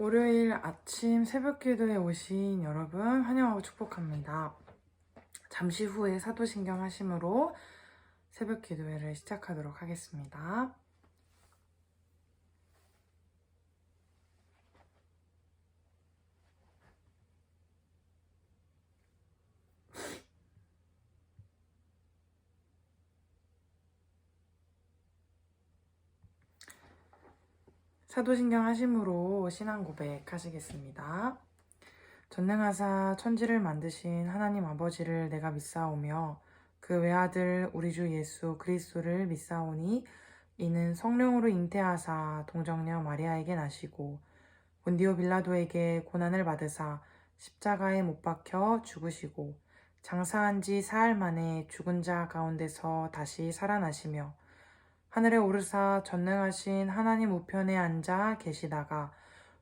월요일 아침 새벽 기도에 오신 여러분 환영하고 축복합니다. 잠시 후에 사도신경 하심으로 새벽 기도회를 시작하도록 하겠습니다. 사도신경 하심으로 신앙 고백 하시겠습니다. 전능하사 천지를 만드신 하나님 아버지를 내가 믿사오며 그 외아들 우리 주 예수 그리스도를 믿사오니 이는 성령으로 잉태하사 동정녀 마리아에게 나시고 본디오 빌라도에게 고난을 받으사 십자가에 못 박혀 죽으시고 장사한 지 사흘 만에 죽은 자 가운데서 다시 살아나시며 하늘에 오르사 전능하신 하나님 우편에 앉아 계시다가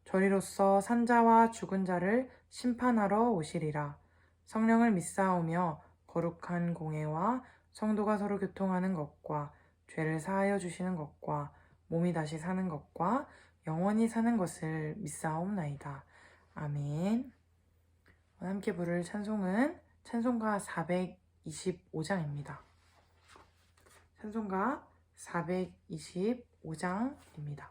저리로서 산자와 죽은 자를 심판하러 오시리라. 성령을 믿사오며 거룩한 공회와 성도가 서로 교통하는 것과 죄를 사하여 주시는 것과 몸이 다시 사는 것과 영원히 사는 것을 믿사옵나이다. 아멘. 함께 부를 찬송은 찬송가 425장입니다. 찬송가 425장입니다.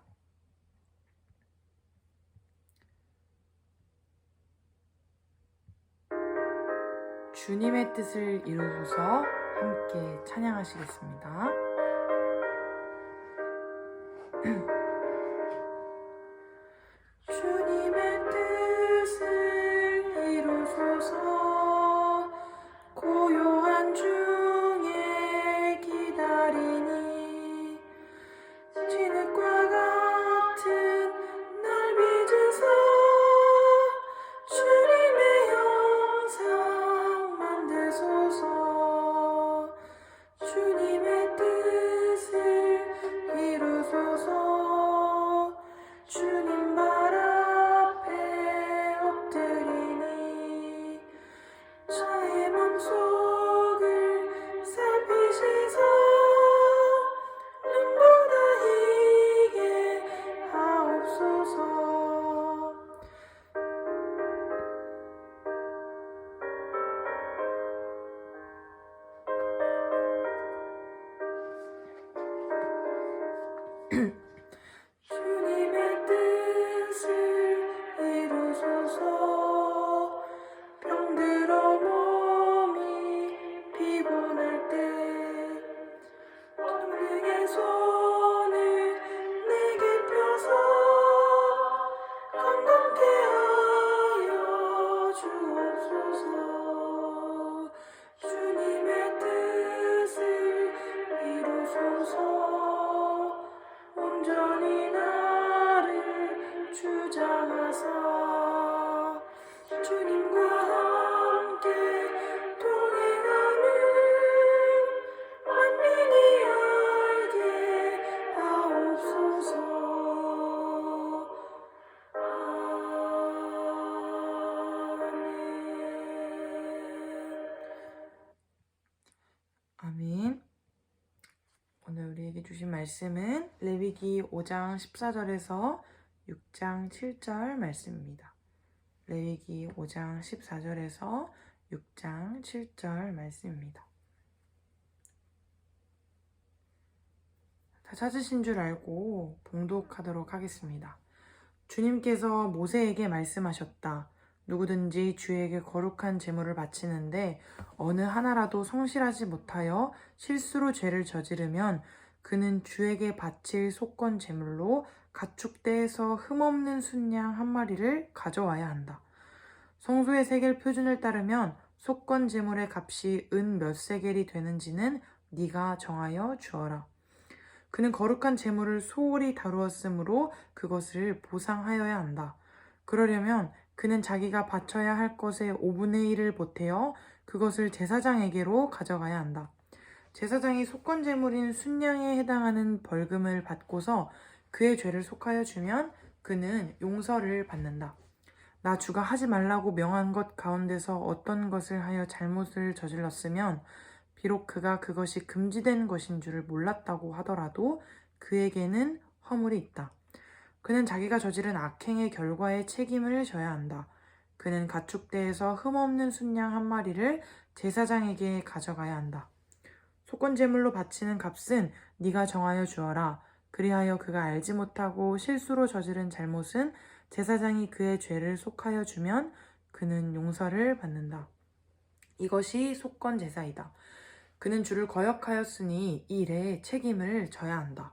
주님의 뜻을 이루소서 함께 찬양하시겠습니다. 주님의 뜻을 이루소서 고요한 중에 기다리니 진흙과 같은 날 빚으사 주님의 형상 만드소서 주님의 뜻을 이루소서 주님 발 앞에 엎드리니 저의 맘속을 살피시사 눈보다 희게 하옵소서. 주님의 뜻을 이루소서. 병들어 몸이 피곤할 때 전능의 손을 내게 펴서 건강케 하여 주옵소서. 주님의 뜻을 이루소서. 온전히 나를 주장하사 주님과 함께 동행하는 만민이 알게 하옵소서. 아멘. 오늘 우리에게 주신 말씀은 레위기 5장 14절에서 6장 7절 말씀입니다. 레위기 5장 14절에서 6장 7절 말씀입니다. 다 찾으신 줄 알고 봉독하도록 하겠습니다. 주님께서 모세에게 말씀하셨다. 누구든지 주에게 거룩한 제물을 바치는데 어느 하나라도 성실하지 못하여 실수로 죄를 저지르면 그는 주에게 바칠 속건 제물로 가축대에서 흠없는 순양 한 마리를 가져와야 한다. 성소의 세겔 표준을 따르면 속건 제물의 값이 은 몇 세겔이 되는지는 네가 정하여 주어라. 그는 거룩한 제물을 소홀히 다루었으므로 그것을 보상하여야 한다. 그러려면 그는 자기가 바쳐야 할 것의 5분의 1을 보태어 그것을 제사장에게로 가져가야 한다. 제사장이 속건 제물인 순양에 해당하는 벌금을 받고서 그의 죄를 속하여 주면 그는 용서를 받는다. 나 주가 하지 말라고 명한 것 가운데서 어떤 것을 하여 잘못을 저질렀으면 비록 그가 그것이 금지된 것인 줄을 몰랐다고 하더라도 그에게는 허물이 있다. 그는 자기가 저지른 악행의 결과에 책임을 져야 한다. 그는 가축대에서 흠없는 순양 한 마리를 제사장에게 가져가야 한다. 속건제물로 바치는 값은 네가 정하여 주어라. 그리하여 그가 알지 못하고 실수로 저지른 잘못은 제사장이 그의 죄를 속하여 주면 그는 용서를 받는다. 이것이 속건제사이다. 그는 주를 거역하였으니 이 일에 책임을 져야 한다.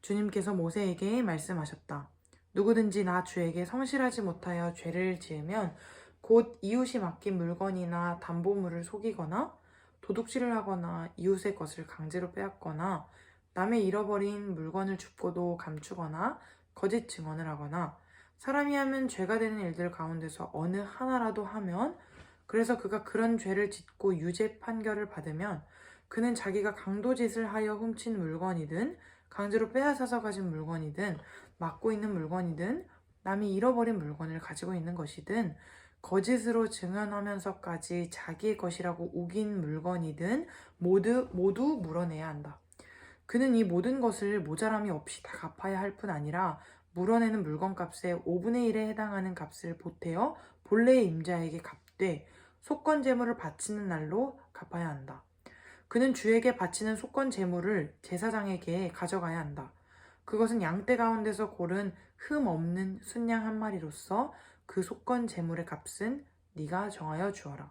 주님께서 모세에게 말씀하셨다. 누구든지 나 주에게 성실하지 못하여 죄를 지으면 곧 이웃이 맡긴 물건이나 담보물을 속이거나 도둑질을 하거나 이웃의 것을 강제로 빼앗거나 남의 잃어버린 물건을 줍고도 감추거나 거짓 증언을 하거나 사람이 하면 죄가 되는 일들 가운데서 어느 하나라도 하면 그래서 그가 그런 죄를 짓고 유죄 판결을 받으면 그는 자기가 강도짓을 하여 훔친 물건이든 강제로 빼앗아서 가진 물건이든 맡고 있는 물건이든 남이 잃어버린 물건을 가지고 있는 것이든 거짓으로 증언하면서까지 자기의 것이라고 우긴 물건이든 모두 물어내야 한다. 그는 이 모든 것을 모자람이 없이 다 갚아야 할 뿐 아니라 물어내는 물건값의 5분의 1에 해당하는 값을 보태어 본래의 임자에게 갚되 속건제물을 바치는 날로 갚아야 한다. 그는 주에게 바치는 속건 제물을 제사장에게 가져가야 한다. 그것은 양떼 가운데서 고른 흠 없는 순양 한 마리로서 그 속건 제물의 값은 네가 정하여 주어라.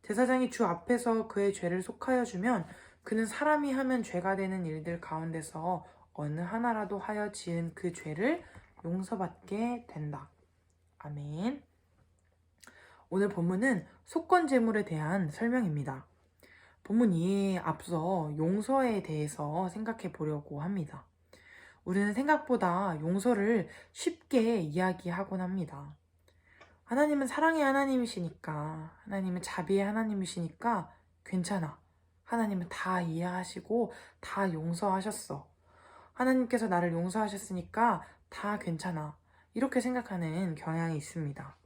제사장이 주 앞에서 그의 죄를 속하여 주면 그는 사람이 하면 죄가 되는 일들 가운데서 어느 하나라도 하여 지은 그 죄를 용서받게 된다. 아멘. 오늘 본문은 속건 제물에 대한 설명입니다. 본문 이해에 앞서 용서에 대해서 생각해 보려고 합니다. 우리는 생각보다 용서를 쉽게 이야기하곤 합니다. 하나님은 사랑의 하나님이시니까, 하나님은 자비의 하나님이시니까 괜찮아. 하나님은 다 이해하시고 다 용서하셨어. 하나님께서 나를 용서하셨으니까 다 괜찮아. 이렇게 생각하는 경향이 있습니다.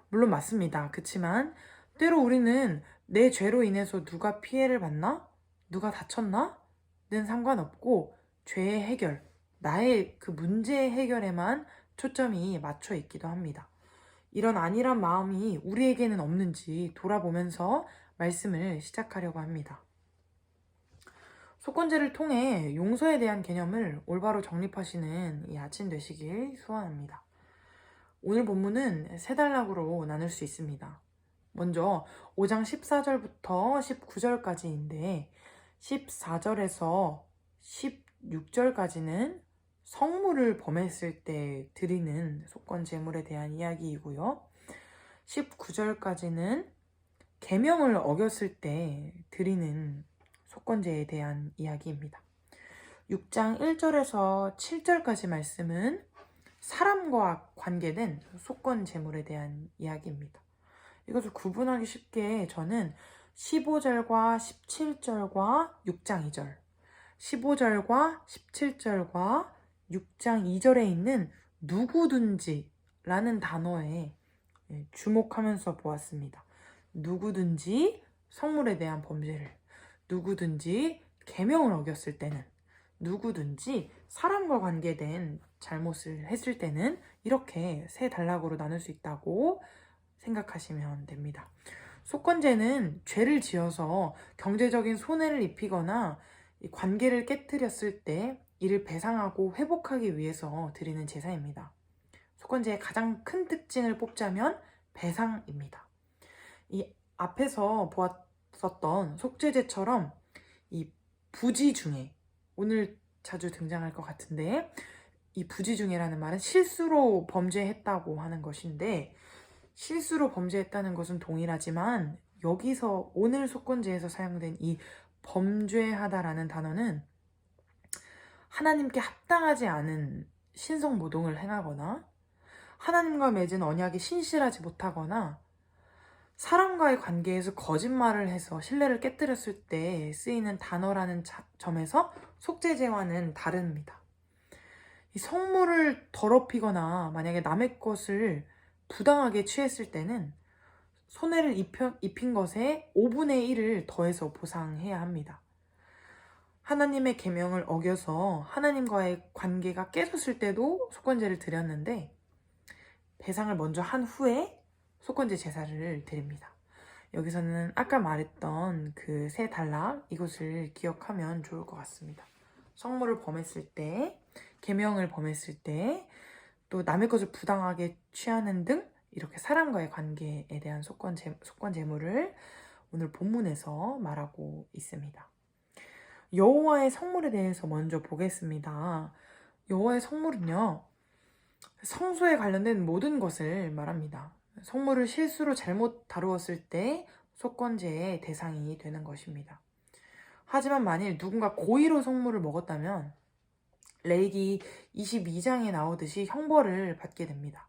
물론 맞습니다. 그렇지만 때로 우리는 내 죄로 인해서 누가 피해를 받나? 누가 다쳤나? 는 상관없고 죄의 해결, 나의 그 문제의 해결에만 초점이 맞춰 있기도 합니다. 이런 안일한 마음이 우리에게는 없는지 돌아보면서 말씀을 시작하려고 합니다. 속건제를 통해 용서에 대한 개념을 올바로 정립하시는 이 아침 되시길 소원합니다. 오늘 본문은 세 단락으로 나눌 수 있습니다. 먼저 5장 14절부터 19절까지인데 14절에서 16절까지는 성물을 범했을 때 드리는 속건 제물에 대한 이야기이고요. 19절까지는 계명을 어겼을 때 드리는 속건제에 대한 이야기입니다. 6장 1절에서 7절까지 말씀은 사람과 관계된 속건 제물에 대한 이야기입니다. 이것을 구분하기 쉽게 저는 15절과 17절과 6장 2절, 15절과 17절과 6장 2절에 있는 누구든지 라는 단어에 주목하면서 보았습니다. 누구든지 성물에 대한 범죄를, 누구든지 계명을 어겼을 때는, 누구든지 사람과 관계된 잘못을 했을 때는 이렇게 세 단락으로 나눌 수 있다고 생각하시면 됩니다. 속건제는 죄를 지어서 경제적인 손해를 입히거나 관계를 깨뜨렸을 때 이를 배상하고 회복하기 위해서 드리는 제사입니다. 속건제의 가장 큰 특징을 뽑자면 배상입니다. 이 앞에서 보았었던 속죄제처럼 이 부지 중에 오늘 자주 등장할 것 같은데 이 부지 중에라는 말은 실수로 범죄했다고 하는 것인데 실수로 범죄했다는 것은 동일하지만 여기서 오늘 속건제에서 사용된 이 범죄하다라는 단어는 하나님께 합당하지 않은 신성모독을 행하거나 하나님과 맺은 언약에 신실하지 못하거나 사람과의 관계에서 거짓말을 해서 신뢰를 깨뜨렸을 때 쓰이는 단어라는 점에서 속죄제와는 다릅니다. 이 성물을 더럽히거나 만약에 남의 것을 부당하게 취했을 때는 손해를 입힌 것에 5분의 1을 더해서 보상해야 합니다. 하나님의 계명을 어겨서 하나님과의 관계가 깨졌을 때도 속건제를 드렸는데 배상을 먼저 한 후에 속건제 제사를 드립니다. 여기서는 아까 말했던 그 세 단락 이것을 기억하면 좋을 것 같습니다. 성물을 범했을 때, 계명을 범했을 때, 또 남의 것을 부당하게 취하는 등 이렇게 사람과의 관계에 대한 속건제물을 오늘 본문에서 말하고 있습니다. 여호와의 성물에 대해서 먼저 보겠습니다. 여호와의 성물은요, 성소에 관련된 모든 것을 말합니다. 성물을 실수로 잘못 다루었을 때 속건제의 대상이 되는 것입니다. 하지만 만일 누군가 고의로 성물을 먹었다면 레위기 22장에 나오듯이 형벌을 받게 됩니다.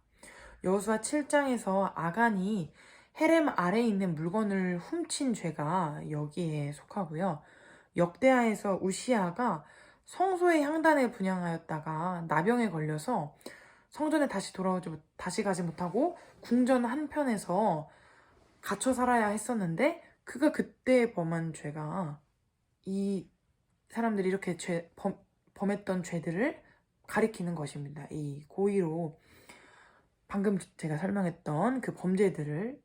여호수아 7장에서 아간이 헤렘 아래에 있는 물건을 훔친 죄가 여기에 속하고요. 역대하에서 우시아가 성소의 향단을 분향하였다가 나병에 걸려서 성전에 다시 가지 못하고 궁전 한편에서 갇혀 살아야 했었는데 그가 그때 범한 죄가 이 사람들이 이렇게 범했던 죄들을 가리키는 것입니다. 이 고의로 방금 제가 설명했던 그 범죄들을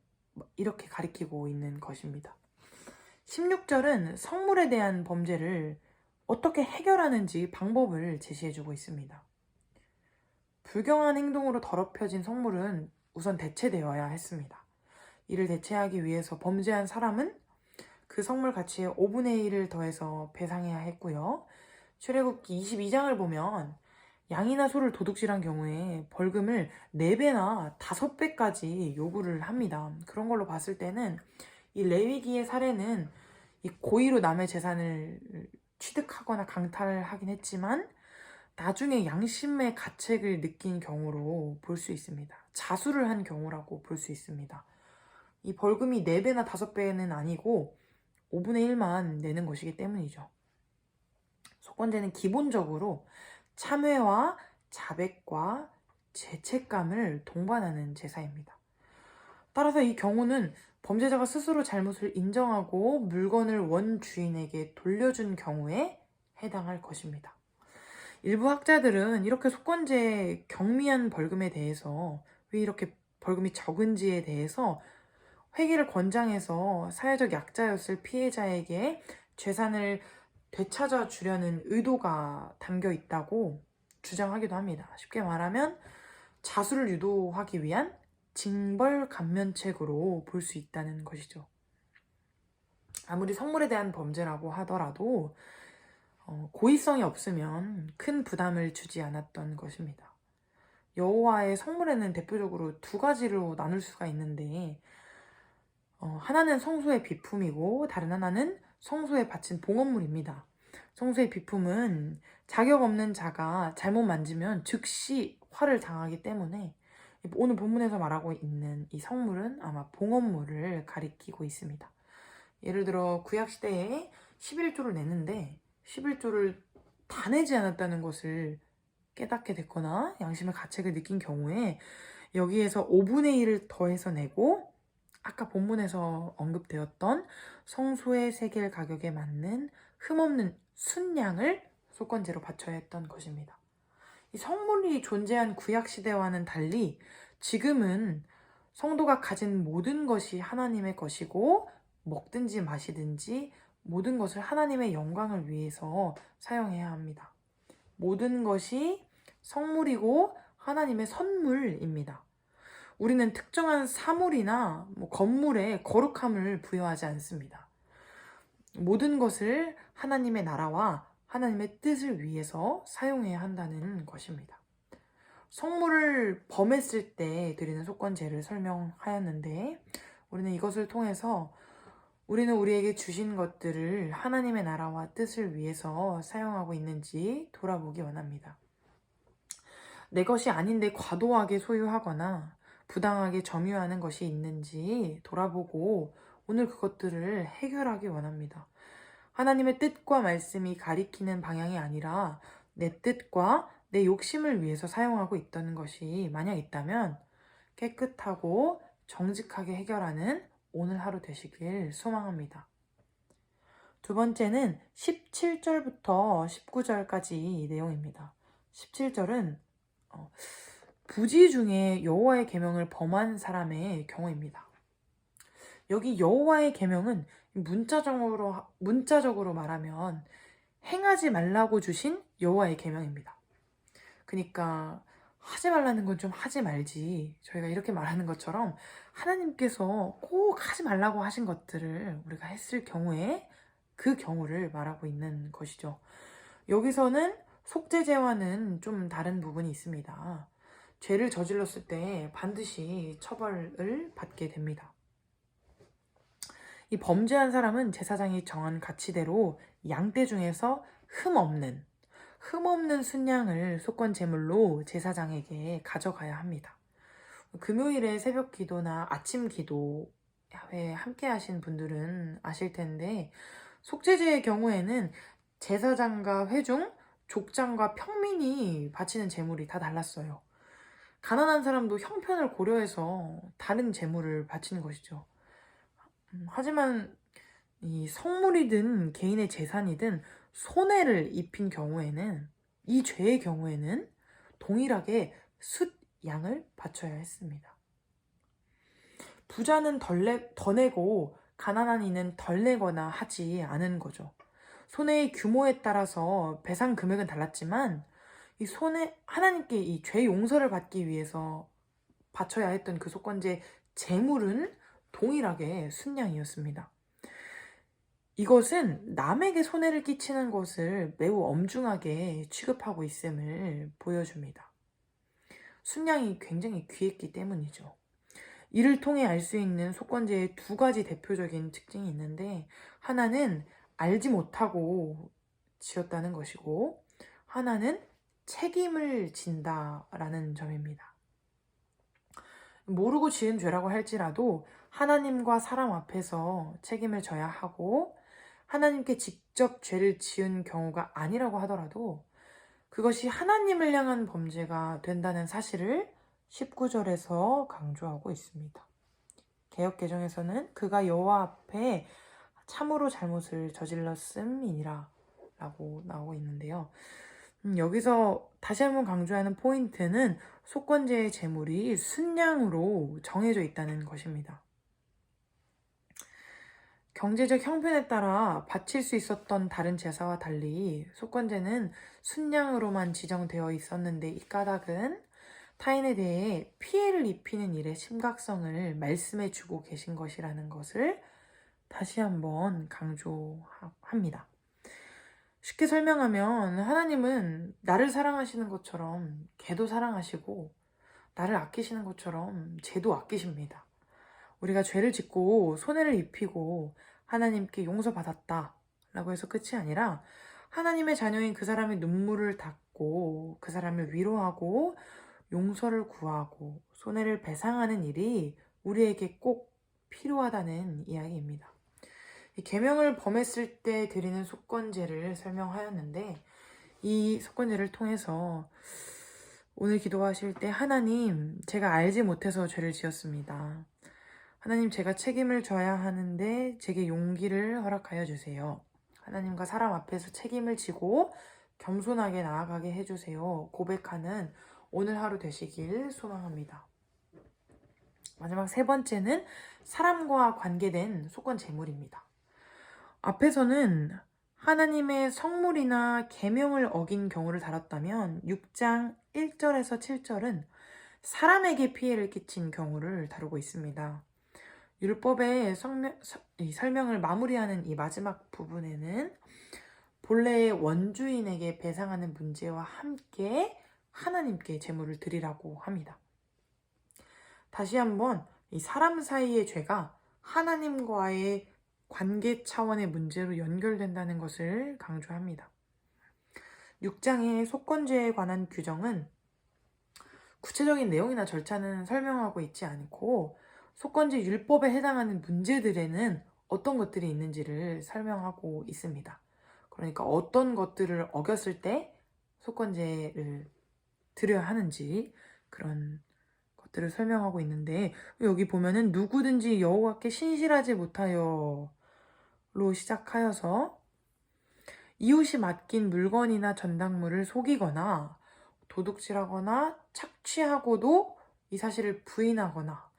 이렇게 가리키고 있는 것입니다. 16절은 성물에 대한 범죄를 어떻게 해결하는지 방법을 제시해주고 있습니다. 불경한 행동으로 더럽혀진 성물은 우선 대체되어야 했습니다. 이를 대체하기 위해서 범죄한 사람은 그 성물 가치의 5분의 1을 더해서 배상해야 했고요. 출애굽기 22장을 보면 양이나 소를 도둑질한 경우에 벌금을 4배나 5배까지 요구를 합니다. 그런 걸로 봤을 때는 이 레위기의 사례는 이 고의로 남의 재산을 취득하거나 강탈하긴 했지만 나중에 양심의 가책을 느낀 경우로 볼 수 있습니다. 자수를 한 경우라고 볼 수 있습니다. 이 벌금이 4배나 5배는 아니고 5분의 1만 내는 것이기 때문이죠. 속건제는 기본적으로 참회와 자백과 죄책감을 동반하는 제사입니다. 따라서 이 경우는 범죄자가 스스로 잘못을 인정하고 물건을 원주인에게 돌려준 경우에 해당할 것입니다. 일부 학자들은 이렇게 속건제의 경미한 벌금에 대해서 왜 이렇게 벌금이 적은지에 대해서 회개를 권장해서 사회적 약자였을 피해자에게 재산을 되찾아 주려는 의도가 담겨 있다고 주장하기도 합니다. 쉽게 말하면 자수를 유도하기 위한 징벌 감면책으로 볼 수 있다는 것이죠. 아무리 성물에 대한 범죄라고 하더라도 고의성이 없으면 큰 부담을 주지 않았던 것입니다. 여호와의 성물에는 대표적으로 2가지로 나눌 수가 있는데 하나는 성소의 비품이고 다른 하나는 성소에 바친 봉헌물입니다. 성소의 비품은 자격 없는 자가 잘못 만지면 즉시 화를 당하기 때문에 오늘 본문에서 말하고 있는 이 성물은 아마 봉헌물을 가리키고 있습니다. 예를 들어 구약시대에 11조를 내는데 11조를 다 내지 않았다는 것을 깨닫게 됐거나 양심의 가책을 느낀 경우에 여기에서 5분의 1을 더해서 내고 아까 본문에서 언급되었던 성소의 세겔 가격에 맞는 흠없는 순양을 속건제로 바쳐야 했던 것입니다. 이 성물이 존재한 구약시대와는 달리 지금은 성도가 가진 모든 것이 하나님의 것이고 먹든지 마시든지 모든 것을 하나님의 영광을 위해서 사용해야 합니다. 모든 것이 성물이고 하나님의 선물입니다. 우리는 특정한 사물이나 건물에 거룩함을 부여하지 않습니다. 모든 것을 하나님의 나라와 하나님의 뜻을 위해서 사용해야 한다는 것입니다. 성물을 범했을 때 드리는 속건제를 설명하였는데 우리는 이것을 통해서 우리는 우리에게 주신 것들을 하나님의 나라와 뜻을 위해서 사용하고 있는지 돌아보기 원합니다. 내 것이 아닌데 과도하게 소유하거나 부당하게 점유하는 것이 있는지 돌아보고 오늘 그것들을 해결하기 원합니다. 하나님의 뜻과 말씀이 가리키는 방향이 아니라 내 뜻과 내 욕심을 위해서 사용하고 있다는 것이 만약 있다면 깨끗하고 정직하게 해결하는 오늘 하루 되시길 소망합니다. 두 번째는 17절부터 19절까지 내용입니다. 17절은 부지 중에 여호와의 계명을 범한 사람의 경우입니다. 여기 여호와의 계명은 문자적으로 말하면 행하지 말라고 주신 여호와의 계명입니다. 그러니까 하지 말라는 건 좀 하지 말지. 저희가 이렇게 말하는 것처럼 하나님께서 꼭 하지 말라고 하신 것들을 우리가 했을 경우에 그 경우를 말하고 있는 것이죠. 여기서는 속죄죄와는 좀 다른 부분이 있습니다. 죄를 저질렀을 때 반드시 처벌을 받게 됩니다. 이 범죄한 사람은 제사장이 정한 가치대로 양떼 중에서 흠없는 순양을 속건 제물로 제사장에게 가져가야 합니다. 금요일에 새벽 기도나 아침 기도에 함께 하신 분들은 아실 텐데 속죄제의 경우에는 제사장과 회중, 족장과 평민이 바치는 제물이 다 달랐어요. 가난한 사람도 형편을 고려해서 다른 제물을 바치는 것이죠. 하지만 이 성물이든 개인의 재산이든 손해를 입힌 경우에는 이 죄의 경우에는 동일하게 숫양을 바쳐야 했습니다. 부자는 더 내고 가난한 이는 덜 내거나 하지 않은 거죠. 손해의 규모에 따라서 배상 금액은 달랐지만 이 하나님께 이 죄 용서를 받기 위해서 바쳐야 했던 그 속건제 재물은 동일하게 순양이었습니다. 이것은 남에게 손해를 끼치는 것을 매우 엄중하게 취급하고 있음을 보여줍니다. 순양이 굉장히 귀했기 때문이죠. 이를 통해 알 수 있는 속건제의 두 가지 대표적인 특징이 있는데 하나는 알지 못하고 지었다는 것이고 하나는 책임을 진다라는 점입니다. 모르고 지은 죄라고 할지라도 하나님과 사람 앞에서 책임을 져야 하고 하나님께 직접 죄를 지은 경우가 아니라고 하더라도 그것이 하나님을 향한 범죄가 된다는 사실을 19절에서 강조하고 있습니다. 개역개정에서는 그가 여호와 앞에 참으로 잘못을 저질렀음이니라 라고 나오고 있는데요. 여기서 다시 한번 강조하는 포인트는 속건제의 제물이 순양으로 정해져 있다는 것입니다. 경제적 형편에 따라 바칠 수 있었던 다른 제사와 달리 속건제는 순양으로만 지정되어 있었는데 이 까닭은 타인에 대해 피해를 입히는 일의 심각성을 말씀해 주고 계신 것이라는 것을 다시 한번 강조합니다. 쉽게 설명하면 하나님은 나를 사랑하시는 것처럼 개도 사랑하시고 나를 아끼시는 것처럼 쟤도 아끼십니다. 우리가 죄를 짓고 손해를 입히고 하나님께 용서받았다 라고 해서 끝이 아니라 하나님의 자녀인 그 사람의 눈물을 닦고 그 사람을 위로하고 용서를 구하고 손해를 배상하는 일이 우리에게 꼭 필요하다는 이야기입니다. 계명을 범했을 때 드리는 속건제를 설명하였는데 이 속건제를 통해서 오늘 기도하실 때 하나님, 제가 알지 못해서 죄를 지었습니다. 하나님, 제가 책임을 져야 하는데 제게 용기를 허락하여 주세요. 하나님과 사람 앞에서 책임을 지고 겸손하게 나아가게 해주세요. 고백하는 오늘 하루 되시길 소망합니다. 마지막 세 번째는 사람과 관계된 속건 제물입니다. 앞에서는 하나님의 성물이나 계명을 어긴 경우를 다뤘다면 6장 1절에서 7절은 사람에게 피해를 끼친 경우를 다루고 있습니다. 율법의 설명을 마무리하는 이 마지막 부분에는 본래의 원주인에게 배상하는 문제와 함께 하나님께 제물을 드리라고 합니다. 다시 한번 이 사람 사이의 죄가 하나님과의 관계 차원의 문제로 연결된다는 것을 강조합니다. 6장의 속건죄에 관한 규정은 구체적인 내용이나 절차는 설명하고 있지 않고 속건죄 율법에 해당하는 문제들에는 어떤 것들이 있는지를 설명하고 있습니다. 그러니까 어떤 것들을 어겼을 때 속건죄를 드려야 하는지 그런 것들을 설명하고 있는데 여기 보면은 누구든지 여호와께 신실하지 못하여 시작하여서 이웃이 맡긴 물건이나 전당물을 속이거나 도둑질하거나 착취하고도 이 사실을 부인하거나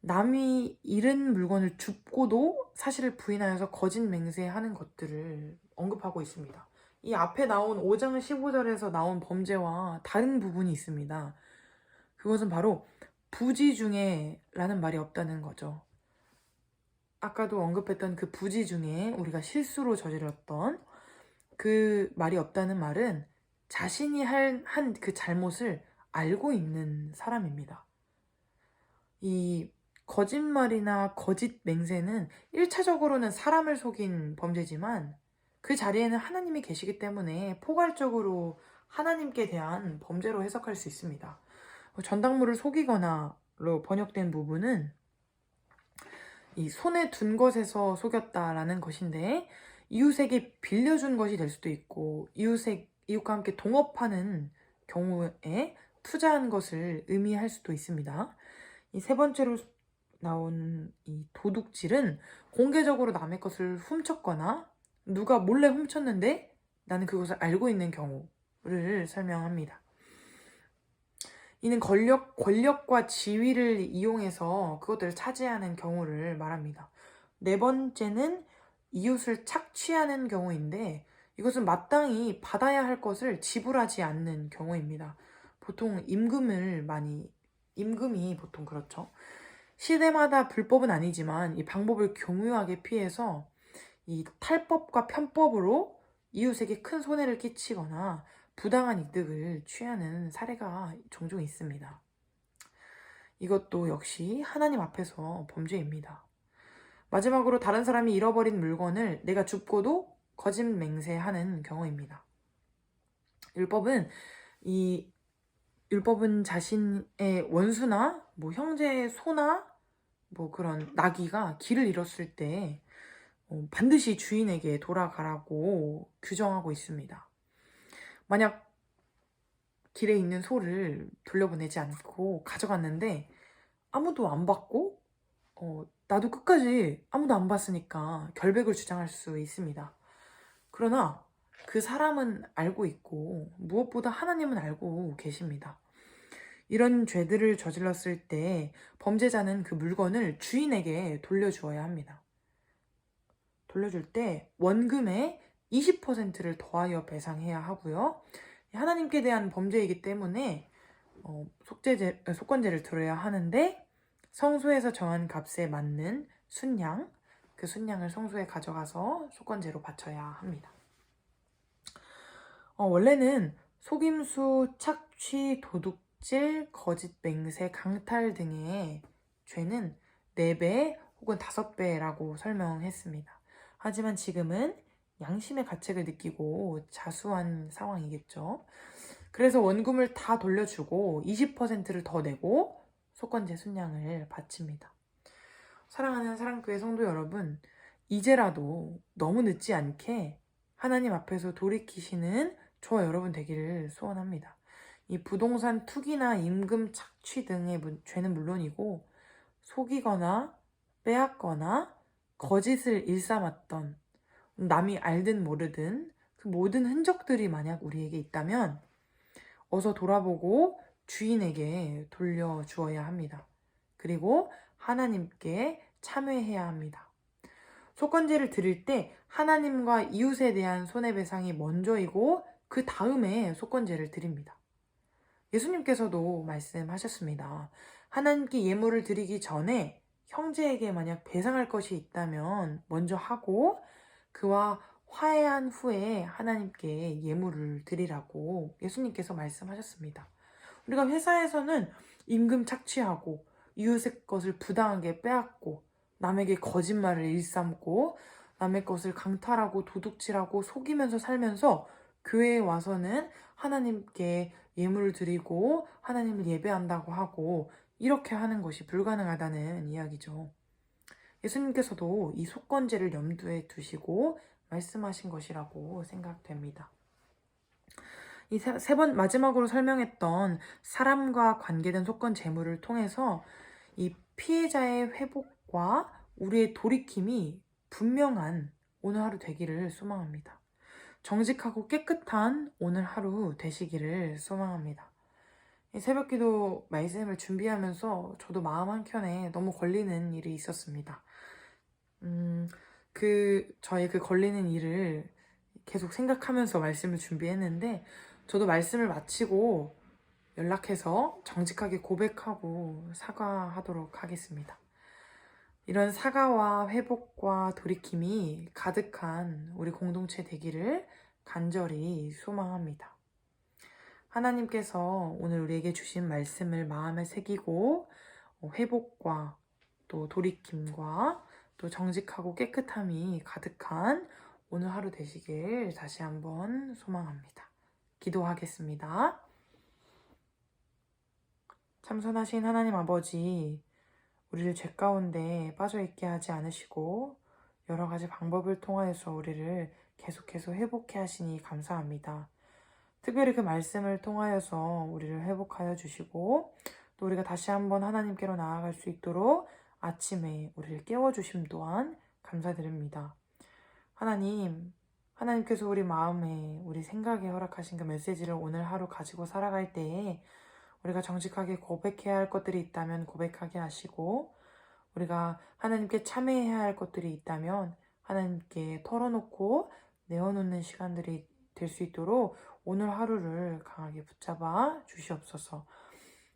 남이 잃은 물건을 줍고도 사실을 부인하여서 거짓 맹세하는 것들을 언급하고 있습니다. 이 앞에 나온 5장 15절에서 나온 범죄와 다른 부분이 있습니다. 그것은 바로 부지 중에 라는 말이 없다는 거죠. 아까도 언급했던 그 부지 중에 우리가 실수로 저질렀던 그 말이 없다는 말은 자신이 한 그 잘못을 알고 있는 사람입니다. 이 거짓말이나 거짓 맹세는 1차적으로는 사람을 속인 범죄지만 그 자리에는 하나님이 계시기 때문에 포괄적으로 하나님께 대한 범죄로 해석할 수 있습니다. 전당물을 속이거나로 번역된 부분은 이 손에 둔 것에서 속였다라는 것인데 이웃에게 빌려준 것이 될 수도 있고 이웃과 함께 동업하는 경우에 투자한 것을 의미할 수도 있습니다. 이 세 번째로 나온 이 도둑질은 공개적으로 남의 것을 훔쳤거나 누가 몰래 훔쳤는데 나는 그것을 알고 있는 경우를 설명합니다. 이는 권력과 지위를 이용해서 그것들을 차지하는 경우를 말합니다. 네 번째는 이웃을 착취하는 경우인데 이것은 마땅히 받아야 할 것을 지불하지 않는 경우입니다. 보통 임금이 보통 그렇죠. 시대마다 불법은 아니지만 이 방법을 교묘하게 피해서 이 탈법과 편법으로 이웃에게 큰 손해를 끼치거나 부당한 이득을 취하는 사례가 종종 있습니다. 이것도 역시 하나님 앞에서 범죄입니다. 마지막으로 다른 사람이 잃어버린 물건을 내가 줍고도 거짓 맹세하는 경우입니다. 율법은 자신의 원수나 형제의 소나 그런 나귀가 길을 잃었을 때 반드시 주인에게 돌아가라고 규정하고 있습니다. 만약 길에 있는 소를 돌려보내지 않고 가져갔는데 아무도 안 받고 나도 끝까지 아무도 안 봤으니까 결백을 주장할 수 있습니다. 그러나 그 사람은 알고 있고 무엇보다 하나님은 알고 계십니다. 이런 죄들을 저질렀을 때 범죄자는 그 물건을 주인에게 돌려주어야 합니다. 돌려줄 때 원금의 20%를 더하여 배상해야 하고요. 하나님께 대한 범죄이기 때문에 속건제를 들어야 하는데 성소에서 정한 값에 맞는 순양, 그 순양을 성소에 가져가서 속건제로 바쳐야 합니다. 원래는 속임수, 착취, 도둑질, 거짓 맹세, 강탈 등의 죄는 4배 혹은 5배라고 설명했습니다. 하지만 지금은 양심의 가책을 느끼고 자수한 상황이겠죠. 그래서 원금을 다 돌려주고 20%를 더 내고 속건제 순양을 바칩니다. 사랑하는 사랑교회 성도 여러분, 이제라도 너무 늦지 않게 하나님 앞에서 돌이키시는 저와 여러분 되기를 소원합니다. 이 부동산 투기나 임금 착취 등의 죄는 물론이고 속이거나 빼앗거나 거짓을 일삼았던 남이 알든 모르든 그 모든 흔적들이 만약 우리에게 있다면 어서 돌아보고 주인에게 돌려주어야 합니다. 그리고 하나님께 참회해야 합니다. 속건제를 드릴 때 하나님과 이웃에 대한 손해배상이 먼저이고 그 다음에 속건제를 드립니다. 예수님께서도 말씀하셨습니다. 하나님께 예물을 드리기 전에 형제에게 만약 배상할 것이 있다면 먼저 하고 그와 화해한 후에 하나님께 예물을 드리라고 예수님께서 말씀하셨습니다. 우리가 회사에서는 임금 착취하고 이웃의 것을 부당하게 빼앗고 남에게 거짓말을 일삼고 남의 것을 강탈하고 도둑질하고 속이면서 살면서 교회에 와서는 하나님께 예물을 드리고 하나님을 예배한다고 하고 이렇게 하는 것이 불가능하다는 이야기죠. 예수님께서도 이 속건제를 염두에 두시고 말씀하신 것이라고 생각됩니다. 이 마지막으로 설명했던 사람과 관계된 속건 제물을 통해서 이 피해자의 회복과 우리의 돌이킴이 분명한 오늘 하루 되기를 소망합니다. 정직하고 깨끗한 오늘 하루 되시기를 소망합니다. 이 새벽기도 말씀을 준비하면서 저도 마음 한켠에 너무 걸리는 일이 있었습니다. 저의 그 걸리는 일을 계속 생각하면서 말씀을 준비했는데, 저도 말씀을 마치고 연락해서 정직하게 고백하고 사과하도록 하겠습니다. 이런 사과와 회복과 돌이킴이 가득한 우리 공동체 되기를 간절히 소망합니다. 하나님께서 오늘 우리에게 주신 말씀을 마음에 새기고 회복과 또 돌이킴과 또 정직하고 깨끗함이 가득한 오늘 하루 되시길 다시 한번 소망합니다. 기도하겠습니다. 참선하신 하나님 아버지, 우리를 죄 가운데 빠져있게 하지 않으시고 여러 가지 방법을 통하여서 우리를 계속해서 회복해 하시니 감사합니다. 특별히 그 말씀을 통하여서 우리를 회복하여 주시고 또 우리가 다시 한번 하나님께로 나아갈 수 있도록 아침에 우리를 깨워주심 또한 감사드립니다. 하나님께서 우리 마음에, 우리 생각에 허락하신 그 메시지를 오늘 하루 가지고 살아갈 때에 우리가 정직하게 고백해야 할 것들이 있다면 고백하게 하시고, 우리가 하나님께 참회해야 할 것들이 있다면 하나님께 털어놓고 내어놓는 시간들이 될 수 있도록 오늘 하루를 강하게 붙잡아 주시옵소서.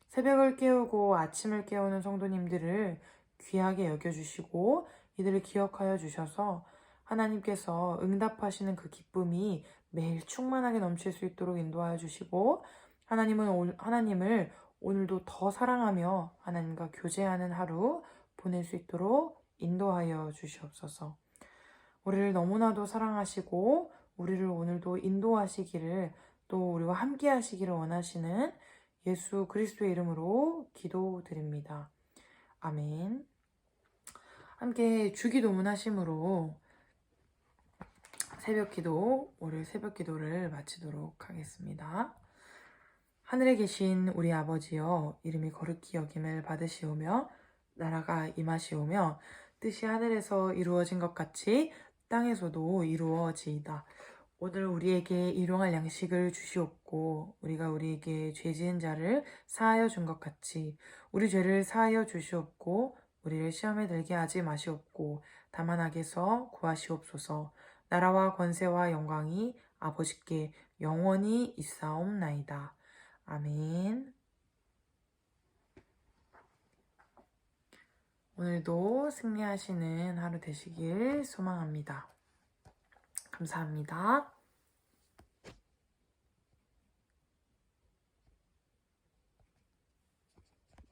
새벽을 깨우고 아침을 깨우는 성도님들을 귀하게 여겨주시고 이들을 기억하여 주셔서 하나님께서 응답하시는 그 기쁨이 매일 충만하게 넘칠 수 있도록 인도하여 주시고, 하나님을 오늘도 더 사랑하며 하나님과 교제하는 하루 보낼 수 있도록 인도하여 주시옵소서. 우리를 너무나도 사랑하시고 우리를 오늘도 인도하시기를, 또 우리와 함께 하시기를 원하시는 예수 그리스도의 이름으로 기도드립니다. 아멘. 함께 주기도문 하심으로 월요일 새벽 기도를 마치도록 하겠습니다. 하늘에 계신 우리 아버지여, 이름이 거룩히 여김을 받으시오며 나라가 임하시오며 뜻이 하늘에서 이루어진 것 같이 땅에서도 이루어지이다. 오늘 우리에게 일용할 양식을 주시옵고 우리가 우리에게 죄 지은 자를 사하여 준 것 같이 우리 죄를 사하여 주시옵고 우리를 시험에 들게 하지 마시옵고 다만 악에서 구하시옵소서. 나라와 권세와 영광이 아버지께 영원히 있사옵나이다. 아멘. 오늘도 승리하시는 하루 되시길 소망합니다. 감사합니다.